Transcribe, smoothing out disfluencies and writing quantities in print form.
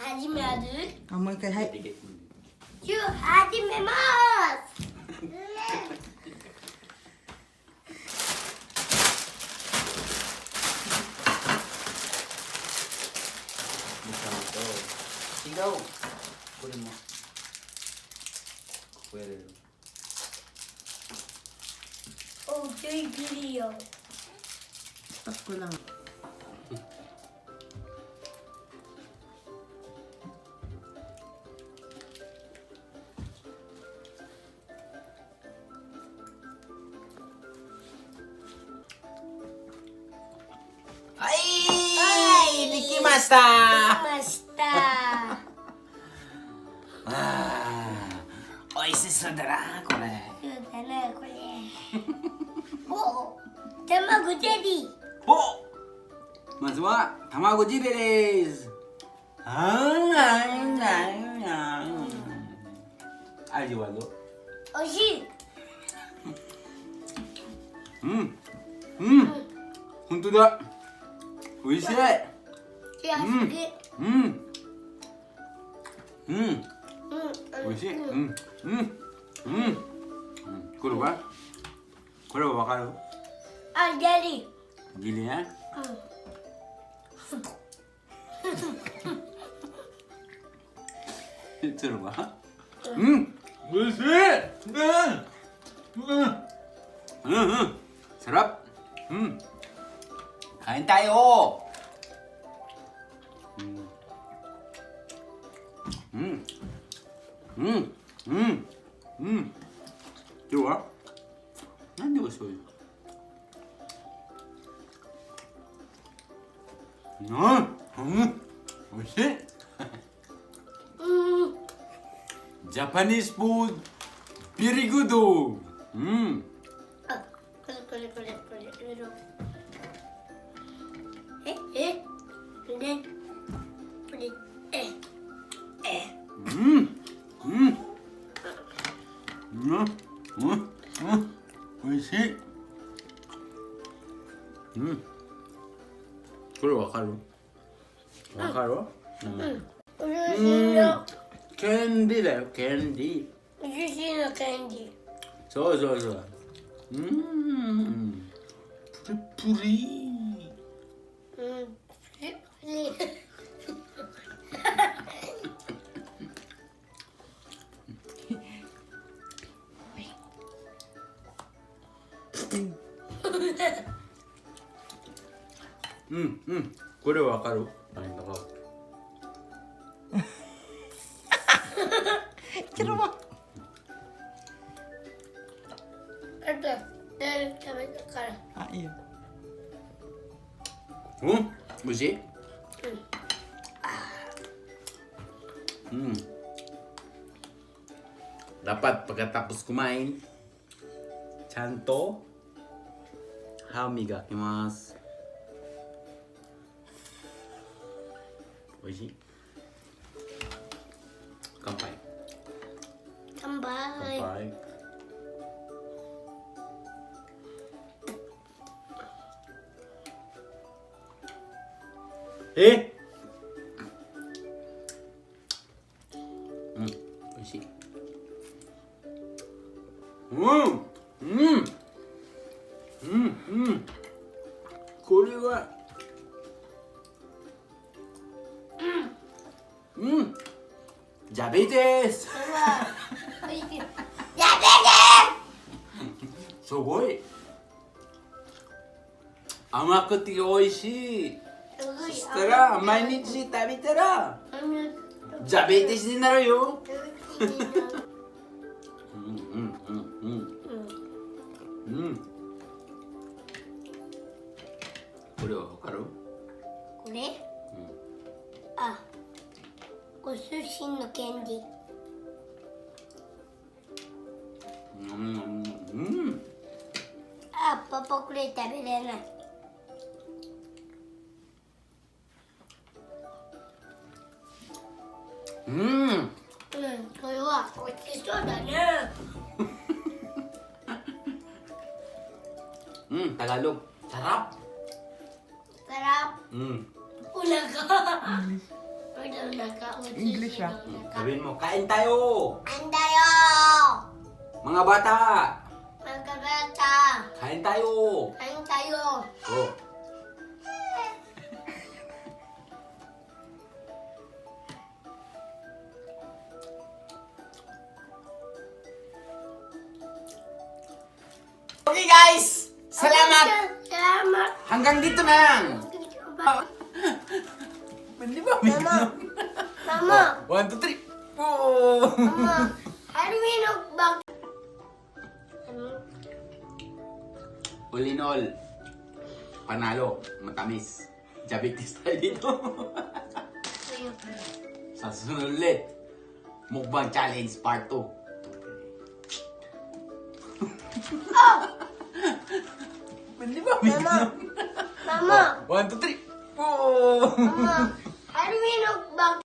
始める？あ、もう一回、はい。始めます。違う。これも。ここやれる。お、ちょいくりよ。これだ。はい、できました。できました。美味しそうだな、これ。そうだな、これ。お、卵ジェリー。お、まずは卵汁です。味はどう？おいしい。本当だ。美味しい。美味しい。これはわかる？あ、ジェリー。ギリね。それは？美味しい。sarap. Kain tayo. Diba? Hindi ko soy. Oishi. Japanese food. Very good. これ。で、これ、おいしい。これわかる？わかる？おいしいの。キャンディーだよ、キャンディー。おいしいのキャンディー。そう。プリプリ。これわかる？何だか。キロバ。食べたから。あ、いいよ。美味しい？Dapat pagkatapos kumain, chanto hamigakimasu. 美味しい？乾杯。乾杯。え？美味しい。これはジャベです。すごい甘くて美味しい。そしたら毎日食べたらジャベテスになるよ。これはわかる？これ？あ、お寿司のキャンディー。あ、パパこれ食べれない。これは美味しそうだね。Tagalog. Sarap. Sarap. お腹。美味 English ah. Sabihin mo, kain tayo! Andayo! Mga bata! Magkabata! Kain tayo! Kain tayo! Oh. Okay guys! Salamat! Salamat! Hanggang dito na lang! Hindi ba may Mama! ganun? Mama! 1, 2, 3! Oh! Mama! Ano yung mukbang? All in all, panalo, matamis. Diabetes tayo dito. Sa susunod ulit, Mukbang Challenge Part 2. Hindi ba may Mama! ganun? Mama! 1, 2, 3! Oh! Mama! Ano yung mukbang?